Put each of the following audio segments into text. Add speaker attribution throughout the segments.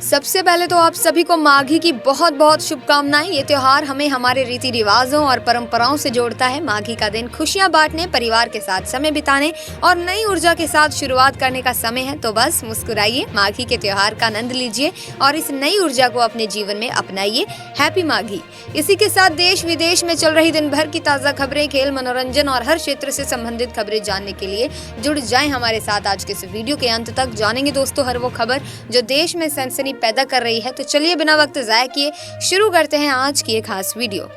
Speaker 1: सबसे पहले तो आप सभी को माघी की बहुत बहुत शुभकामनाएं। ये त्योहार हमें हमारे रीति रिवाजों और परंपराओं से जोड़ता है। माघी का दिन खुशियां बांटने, परिवार के साथ समय बिताने और नई ऊर्जा के साथ शुरुआत करने का समय है। तो बस मुस्कुराइए, माघी के त्योहार का आनंद लीजिए और इस नई ऊर्जा को अपने जीवन में अपनाइए। हैप्पी माघी। इसी के साथ देश विदेश में चल रही दिन भर की ताज़ा खबरें, खेल, मनोरंजन और हर क्षेत्र से संबंधित खबरें जानने के लिए जुड़ जाएं हमारे साथ। आज के इस वीडियो के अंत तक जानेंगे दोस्तों हर वो खबर जो देश में सनसनी पैदा कर रही है। तो चलिए बिना वक्त जाया किए शुरू करते हैं आज की एक खास वीडियो।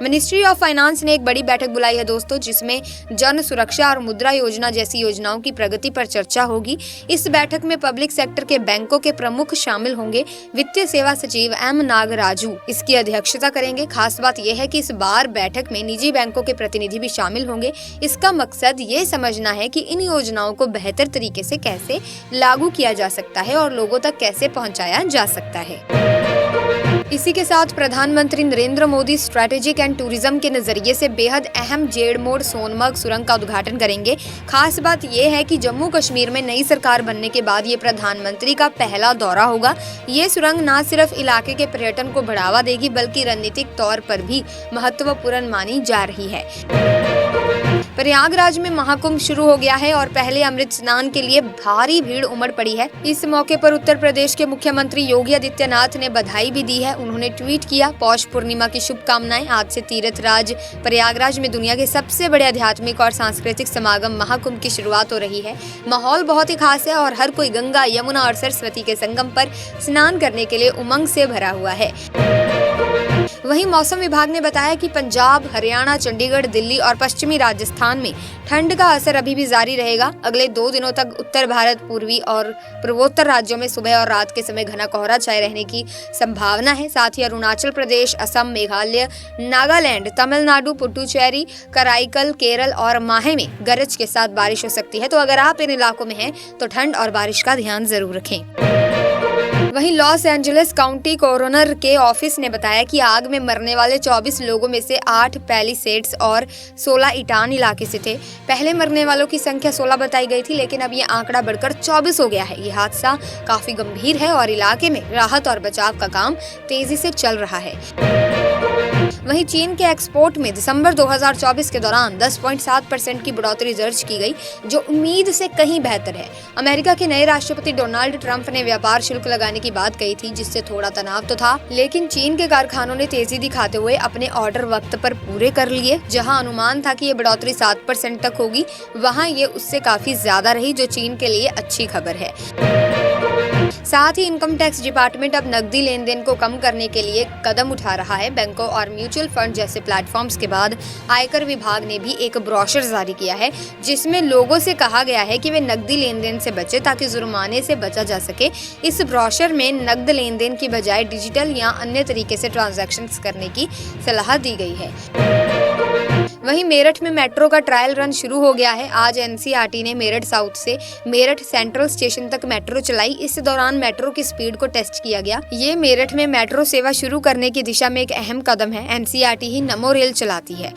Speaker 1: मिनिस्ट्री ऑफ फाइनेंस ने एक बड़ी बैठक बुलाई है दोस्तों, जिसमें जन सुरक्षा और मुद्रा योजना जैसी योजनाओं की प्रगति पर चर्चा होगी। इस बैठक में पब्लिक सेक्टर के बैंकों के प्रमुख शामिल होंगे। वित्तीय सेवा सचिव एम नागराजू इसकी अध्यक्षता करेंगे। खास बात यह है कि इस बार बैठक में निजी बैंकों के प्रतिनिधि भी शामिल होंगे। इसका मकसद ये समझना है कि इन योजनाओं को बेहतर तरीके से कैसे लागू किया जा सकता है और लोगों तक कैसे पहुँचाया जा सकता है। इसी के साथ प्रधानमंत्री Narendra Modi strategic and tourism के नजरिए से बेहद अहम जेड़मोड़ सोनमर्ग सुरंग का उद्घाटन करेंगे। खास बात यह है कि जम्मू कश्मीर में नई सरकार बनने के बाद ये प्रधानमंत्री का पहला दौरा होगा। ये सुरंग न सिर्फ इलाके के पर्यटन को बढ़ावा देगी, बल्कि रणनीतिक तौर पर भी महत्वपूर्ण मानी जा रही है। प्रयागराज में महाकुंभ शुरू हो गया है और पहले अमृत स्नान के लिए भारी भीड़ उमड़ पड़ी है। इस मौके पर उत्तर प्रदेश के मुख्यमंत्री योगी आदित्यनाथ ने बधाई भी दी है। उन्होंने ट्वीट किया, पौष पूर्णिमा की शुभकामनाएं। आज से तीर्थ राज प्रयागराज में दुनिया के सबसे बड़े आध्यात्मिक और सांस्कृतिक समागम महाकुंभ की शुरुआत हो रही है। माहौल बहुत ही खास है और हर कोई गंगा, यमुना और सरस्वती के संगम पर स्नान करने के लिए उमंग से भरा हुआ है। वहीं मौसम विभाग ने बताया कि पंजाब, हरियाणा, चंडीगढ़, दिल्ली और पश्चिमी राजस्थान में ठंड का असर अभी भी जारी रहेगा। अगले 2 दिनों तक उत्तर भारत, पूर्वी और पूर्वोत्तर राज्यों में सुबह और रात के समय घना कोहरा छाए रहने की संभावना है। साथ ही अरुणाचल प्रदेश, असम, मेघालय, नागालैंड, तमिलनाडु, पुडुचेरी, कराईकल, केरल और माहे में गरज के साथ बारिश हो सकती है। तो अगर आप इन इलाकों में हैं तो ठंड और बारिश का ध्यान जरूर रखें। वहीं लॉस एंजलिस काउंटी कोरोनर के ऑफिस ने बताया कि आग में मरने वाले 24 लोगों में से 8 पैलिसेड्स और 16 इटान इलाके से थे। पहले मरने वालों की संख्या 16 बताई गई थी, लेकिन अब ये आंकड़ा बढ़कर 24 हो गया है। ये हादसा काफी गंभीर है और इलाके में राहत और बचाव का काम तेजी से चल रहा है। वहीं चीन के एक्सपोर्ट में दिसंबर 2024 के दौरान 10.7% की बढ़ोतरी दर्ज की गई, जो उम्मीद से कहीं बेहतर है। अमेरिका के नए राष्ट्रपति डोनाल्ड ट्रंप ने व्यापार शुल्क लगाने की बात कही थी, जिससे थोड़ा तनाव तो था, लेकिन चीन के कारखानों ने तेजी दिखाते हुए अपने ऑर्डर वक्त पर पूरे कर लिए। जहां अनुमान था कि ये बढ़ोतरी 7% तक होगी, वहां ये उससे काफी ज्यादा रही, जो चीन के लिए अच्छी खबर है। साथ ही इनकम टैक्स डिपार्टमेंट अब नकदी लेन देन को कम करने के लिए कदम उठा रहा है। बैंकों और म्यूचुअल फंड जैसे प्लेटफॉर्म्स के बाद आयकर विभाग ने भी एक ब्रोशर जारी किया है, जिसमें लोगों से कहा गया है कि वे नकदी लेन देन से बचें ताकि जुर्माने से बचा जा सके। इस ब्रोशर में नकद लेन देन की बजाय डिजिटल या अन्य तरीके से ट्रांजैक्शंस करने की सलाह दी गई है। वहीं मेरठ में मेट्रो का ट्रायल रन शुरू हो गया है। आज एनसीईआरटी ने मेरठ साउथ से मेरठ सेंट्रल स्टेशन तक मेट्रो चलाई। इस दौरान मेट्रो की स्पीड को टेस्ट किया गया। ये मेरठ में मेट्रो सेवा शुरू करने की दिशा में एक अहम कदम है। एनसीईआरटी ही नमो रेल चलाती है।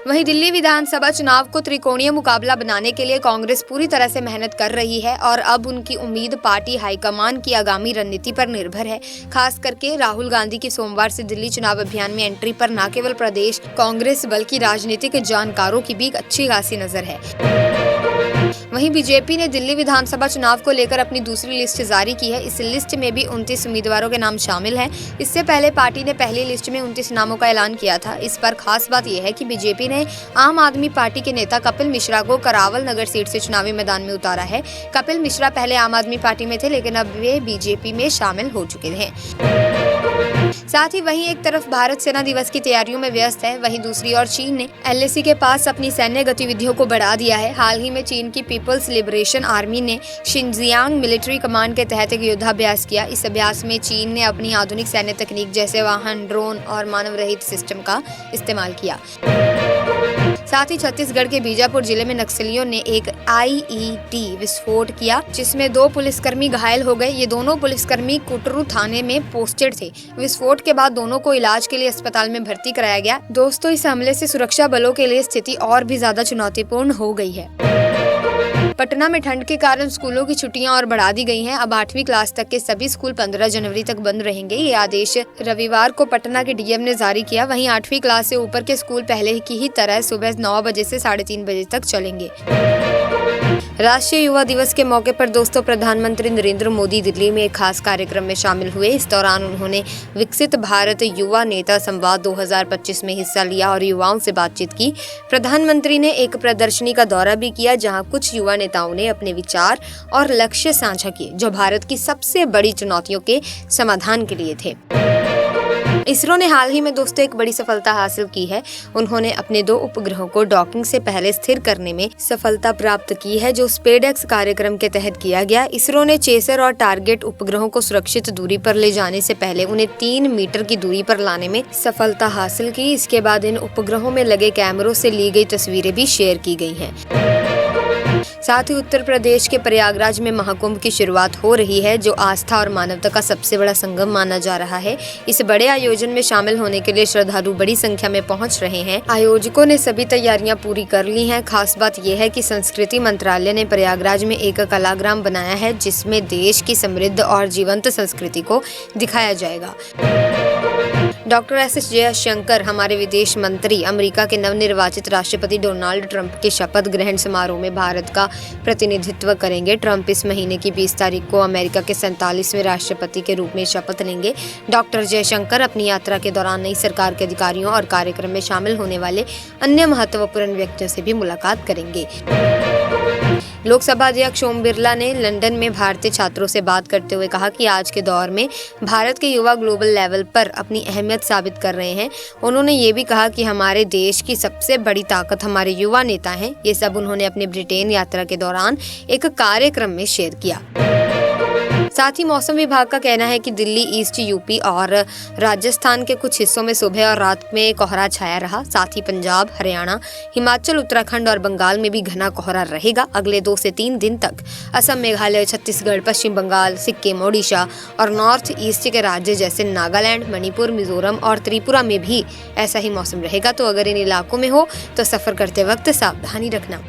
Speaker 1: वहीं दिल्ली विधानसभा चुनाव को त्रिकोणीय मुकाबला बनाने के लिए कांग्रेस पूरी तरह से मेहनत कर रही है और अब उनकी उम्मीद पार्टी हाईकमान की आगामी रणनीति पर निर्भर है। खास करके राहुल गांधी की सोमवार से दिल्ली चुनाव अभियान में एंट्री पर न केवल प्रदेश कांग्रेस बल्कि राजनीतिक जानकारों की भी अच्छी खासी नजर है। वहीं बीजेपी ने दिल्ली विधानसभा चुनाव को लेकर अपनी दूसरी लिस्ट जारी की है। इस लिस्ट में भी 29 उम्मीदवारों के नाम शामिल हैं। इससे पहले पार्टी ने पहली लिस्ट में 29 नामों का ऐलान किया था। इस पर खास बात यह है कि बीजेपी ने आम आदमी पार्टी के नेता कपिल मिश्रा को करावल नगर सीट से चुनावी मैदान में उतारा है। कपिल मिश्रा पहले आम आदमी पार्टी में थे, लेकिन अब वे बीजेपी में शामिल हो चुके हैं। साथ ही वहीं एक तरफ भारत सेना दिवस की तैयारियों में व्यस्त है, वहीं दूसरी ओर चीन ने एलएसी के पास अपनी सैन्य गतिविधियों को बढ़ा दिया है। हाल ही में चीन की पीपल्स लिबरेशन आर्मी ने शिनजियांग मिलिट्री कमांड के तहत एक युद्धाभ्यास किया। इस अभ्यास में चीन ने अपनी आधुनिक सैन्य तकनीक जैसे वाहन, ड्रोन और मानव रहित सिस्टम का इस्तेमाल किया। साथ ही छत्तीसगढ़ के बीजापुर जिले में नक्सलियों ने एक आईईडी विस्फोट किया, जिसमें 2 पुलिसकर्मी घायल हो गए। ये दोनों पुलिसकर्मी कुटरू थाने में पोस्टेड थे। विस्फोट के बाद दोनों को इलाज के लिए अस्पताल में भर्ती कराया गया। दोस्तों, इस हमले से सुरक्षा बलों के लिए स्थिति और भी ज्यादा चुनौतीपूर्ण हो गई है। पटना में ठंड के कारण स्कूलों की छुट्टियां और बढ़ा दी गई हैं। अब 8वीं क्लास तक के सभी स्कूल 15 जनवरी तक बंद रहेंगे। ये आदेश रविवार को पटना के डीएम ने जारी किया। वहीं 8वीं क्लास से ऊपर के स्कूल पहले की ही तरह सुबह 9 बजे से 3:30 बजे तक चलेंगे। राष्ट्रीय युवा दिवस के मौके पर दोस्तों प्रधानमंत्री नरेंद्र मोदी दिल्ली में एक खास कार्यक्रम में शामिल हुए। इस दौरान उन्होंने विकसित भारत युवा नेता संवाद 2025 में हिस्सा लिया और युवाओं से बातचीत की। प्रधानमंत्री ने एक प्रदर्शनी का दौरा भी किया जहां कुछ युवा नेताओं ने अपने विचार और लक्ष्य साझा किए जो भारत की सबसे बड़ी चुनौतियों के समाधान के लिए थे। इसरो ने हाल ही में दोस्तों एक बड़ी सफलता हासिल की है। उन्होंने अपने 2 उपग्रहों को डॉकिंग से पहले स्थिर करने में सफलता प्राप्त की है जो स्पेसएक्स कार्यक्रम के तहत किया गया। इसरो ने चेसर और टारगेट उपग्रहों को सुरक्षित दूरी पर ले जाने से पहले उन्हें 3 मीटर की दूरी पर लाने में सफलता हासिल की। इसके बाद इन उपग्रहों में लगे कैमरों से ली गई तस्वीरें भी शेयर की गई हैं। साथ ही उत्तर प्रदेश के प्रयागराज में महाकुंभ की शुरुआत हो रही है जो आस्था और मानवता का सबसे बड़ा संगम माना जा रहा है। इस बड़े आयोजन में शामिल होने के लिए श्रद्धालु बड़ी संख्या में पहुंच रहे हैं। आयोजकों ने सभी तैयारियां पूरी कर ली हैं। खास बात यह है कि संस्कृति मंत्रालय ने प्रयागराज में एक कलाग्राम बनाया है जिसमें देश की समृद्ध और जीवंत संस्कृति को दिखाया जाएगा। डॉक्टर एस जयशंकर हमारे विदेश मंत्री अमेरिका के नवनिर्वाचित राष्ट्रपति डोनाल्ड ट्रंप के शपथ ग्रहण समारोह में भारत का प्रतिनिधित्व करेंगे। ट्रंप इस महीने की 20 तारीख को अमेरिका के 47वें राष्ट्रपति के रूप में शपथ लेंगे। डॉक्टर जयशंकर अपनी यात्रा के दौरान नई सरकार के अधिकारियों और कार्यक्रम में शामिल होने वाले अन्य महत्वपूर्ण व्यक्तियों से भी मुलाकात करेंगे। लोकसभा अध्यक्ष ओम बिरला ने लंदन में भारतीय छात्रों से बात करते हुए कहा कि आज के दौर में भारत के युवा ग्लोबल लेवल पर अपनी अहमियत साबित कर रहे हैं। उन्होंने ये भी कहा कि हमारे देश की सबसे बड़ी ताकत हमारे युवा नेता हैं। ये सब उन्होंने अपनी ब्रिटेन यात्रा के दौरान एक कार्यक्रम में शेयर किया। साथ ही मौसम विभाग का कहना है कि दिल्ली, ईस्ट यूपी और राजस्थान के कुछ हिस्सों में सुबह और रात में कोहरा छाया रहा। साथ ही पंजाब, हरियाणा, हिमाचल, उत्तराखंड और बंगाल में भी घना कोहरा रहेगा। अगले 2 से 3 दिन तक असम, मेघालय, छत्तीसगढ़, पश्चिम बंगाल, सिक्किम, ओडिशा और नॉर्थ ईस्ट के राज्य जैसे नागालैंड, मणिपुर, मिजोरम और त्रिपुरा में भी ऐसा ही मौसम रहेगा। तो अगर इन इलाकों में हो तो सफर करते वक्त सावधानी रखना।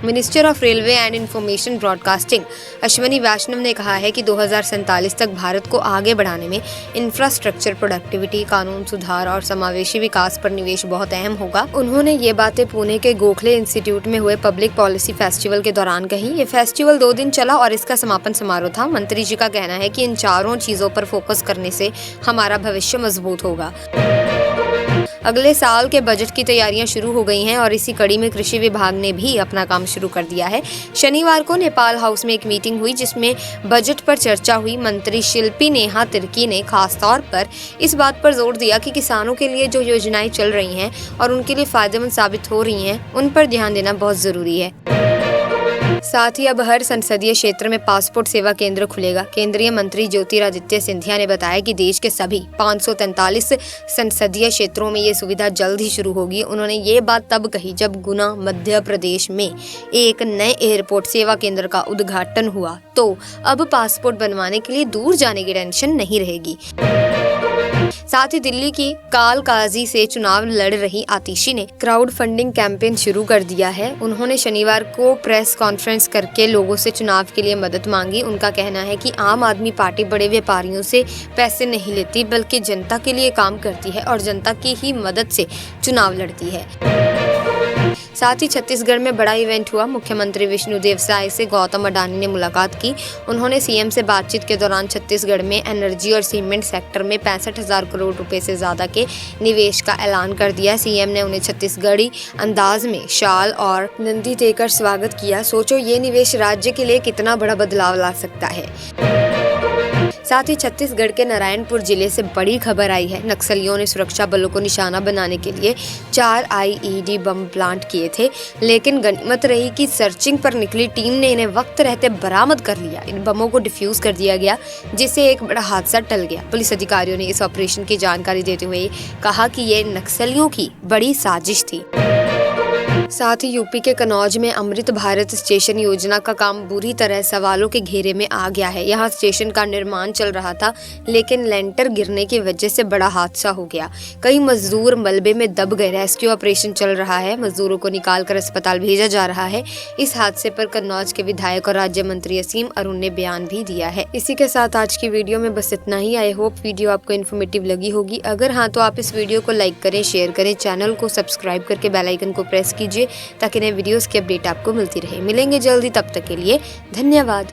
Speaker 1: Minister of railway and information broadcasting Ashwini Vaishnaw ने कहा है कि 2047 तक भारत को आगे बढ़ाने में इंफ्रास्ट्रक्चर, प्रोडक्टिविटी, कानून सुधार और समावेशी विकास पर निवेश बहुत अहम होगा। उन्होंने ये बातें पुणे के गोखले इंस्टीट्यूट में हुए पब्लिक पॉलिसी फेस्टिवल के दौरान कही। ये फेस्टिवल 2 दिन चला और इसका समापन समारोह था। मंत्री जी का कहना है कि इन चारों चीजों पर फोकस करने से हमारा भविष्य मजबूत होगा। अगले साल के बजट की तैयारियां शुरू हो गई हैं और इसी कड़ी में कृषि विभाग ने भी अपना काम शुरू कर दिया है। शनिवार को नेपाल हाउस में एक मीटिंग हुई जिसमें बजट पर चर्चा हुई। मंत्री शिल्पी नेहा तिर्की ने खास तौर पर इस बात पर जोर दिया कि किसानों के लिए जो योजनाएं चल रही हैं और उनके लिए फायदेमंद साबित हो रही हैं, उन पर ध्यान देना बहुत जरूरी है। साथ ही अब हर संसदीय क्षेत्र में पासपोर्ट सेवा केंद्र खुलेगा। केंद्रीय मंत्री ज्योतिरादित्य सिंधिया ने बताया कि देश के सभी 543 संसदीय क्षेत्रों में ये सुविधा जल्द ही शुरू होगी। उन्होंने ये बात तब कही जब गुना, मध्य प्रदेश में एक नए एयरपोर्ट सेवा केंद्र का उद्घाटन हुआ। तो अब पासपोर्ट बनवाने के लिए दूर जाने की टेंशन नहीं रहेगी। साथ ही दिल्ली की कालकाजी से चुनाव लड़ रही आतिशी ने क्राउड फंडिंग कैंपेन शुरू कर दिया है। उन्होंने शनिवार को प्रेस कॉन्फ्रेंस करके लोगों से चुनाव के लिए मदद मांगी। उनका कहना है कि आम आदमी पार्टी बड़े व्यापारियों से पैसे नहीं लेती बल्कि जनता के लिए काम करती है और जनता की ही मदद से चुनाव लड़ती है। साथ ही छत्तीसगढ़ में बड़ा इवेंट हुआ। मुख्यमंत्री विष्णुदेव साय से गौतम अडानी ने मुलाकात की। उन्होंने सीएम से बातचीत के दौरान छत्तीसगढ़ में एनर्जी और सीमेंट सेक्टर में 65,000 करोड़ रुपए से ज्यादा के निवेश का ऐलान कर दिया। सीएम ने उन्हें छत्तीसगढ़ी अंदाज में शाल और नंदी देकर स्वागत किया। सोचो ये निवेश राज्य के लिए कितना बड़ा बदलाव ला सकता है। साथ ही छत्तीसगढ़ के नारायणपुर जिले से बड़ी खबर आई है। नक्सलियों ने सुरक्षा बलों को निशाना बनाने के लिए 4 आईईडी बम प्लांट किए थे, लेकिन गनीमत रही कि सर्चिंग पर निकली टीम ने इन्हें वक्त रहते बरामद कर लिया। इन बमों को डिफ्यूज कर दिया गया जिससे एक बड़ा हादसा टल गया। पुलिस अधिकारियों ने इस ऑपरेशन की जानकारी देते हुए कहा कि ये नक्सलियों की बड़ी साजिश थी। साथ ही यूपी के कन्नौज में अमृत भारत स्टेशन योजना का काम बुरी तरह सवालों के घेरे में आ गया है। यहाँ स्टेशन का निर्माण चल रहा था, लेकिन लेंटर गिरने की वजह से बड़ा हादसा हो गया। कई मजदूर मलबे में दब गए। रेस्क्यू ऑपरेशन चल रहा है, मजदूरों को निकालकर अस्पताल भेजा जा रहा है। इस हादसे पर कन्नौज के विधायक और राज्य मंत्री असीम अरुण ने बयान भी दिया है। इसी के साथ आज की वीडियो में बस इतना ही। आई होप वीडियो आपको इन्फॉर्मेटिव लगी होगी। अगर हाँ तो आप इस वीडियो को लाइक करें, शेयर करें, चैनल को सब्सक्राइब करके बेल आइकन को प्रेस कीजिए ताकि नए वीडियोस की अपडेट आपको मिलती रहे। मिलेंगे जल्दी, तब तक के लिए धन्यवाद।